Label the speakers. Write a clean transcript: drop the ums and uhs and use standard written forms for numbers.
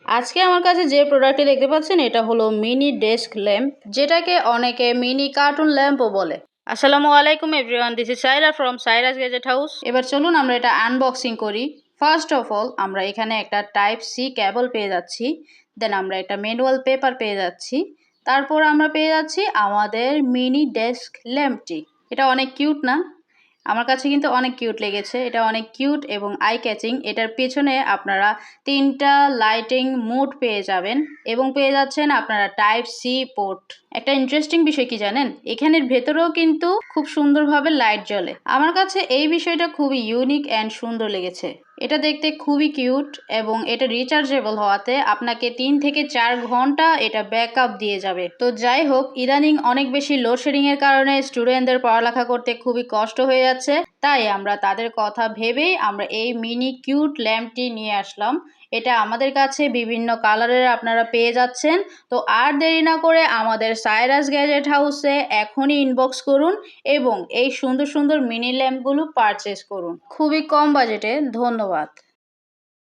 Speaker 1: আজকে আমার কাছে যে প্রোডাক্টটি দেখতে পাচ্ছেন এটা হলো মিনি ডেস্ক ল্যাম্প, যেটাকে অনেকে মিনি কার্টুন ল্যাম্পও বলে। আসসালামু আলাইকুম everyone, this is Saira from Cyrus gadget house. এবার চলুন আমরা এটা আনবক্সিং করি। ফার্স্ট অফ অল আমরা এখানে একটা টাইপ সি কেবল পেয়ে যাচ্ছি, দেন আমরা একটা ম্যানুয়াল পেপার পেয়ে যাচ্ছি, তারপর আমরা পেয়ে যাচ্ছি আমাদের মিনি ডেস্ক ল্যাম্পটি। এটা অনেক কিউট না? আমার কাছে কিন্তু অনেক কিউট লেগেছে। এটা অনেক কিউট এবং আই ক্যাচিং। এটার পেছনে আপনারা 3টা লাইটিং মোড পেয়ে যাবেন এবং পেয়ে যাচ্ছেন আপনারা টাইপ সি পোর্ট। একটা ইন্টারেস্টিং বিষয় কি জানেন, এখানের ভেতরেও কিন্তু খুব সুন্দরভাবে লাইট জ্বলে। আমার কাছে এই বিষয়টা খুবই ইউনিক অ্যান্ড সুন্দর লেগেছে। এটা দেখতে খুবই কিউট এবং এটা রিচার্জেবল হওয়াতে আপনাকে 3 থেকে 4 ঘন্টা এটা ব্যাকআপ দিয়ে যাবে। তো যাই হোক, ইদানিং অনেক বেশি লোডশেডিং এর কারণে স্টুডেন্টদের পড়ালেখা করতে খুবই কষ্ট হয়ে যাচ্ছে, তাই আমরা তাদের কথা ভেবেই আমরা এই মিনি কিউট ল্যাম্পটি নিয়ে আসলাম। এটা আমাদের কাছে বিভিন্ন কালারের আপনারা পেয়ে যাচ্ছেন। তো আর দেরি না করে আমাদের সাইরাস গ্যাজেট হাউসে এখনই ইনবক্স করুন এবং এই সুন্দর সুন্দর মিনি ল্যাম্পগুলো পারচেস করুন খুবই কম বাজেটে। ধন্যবাদ।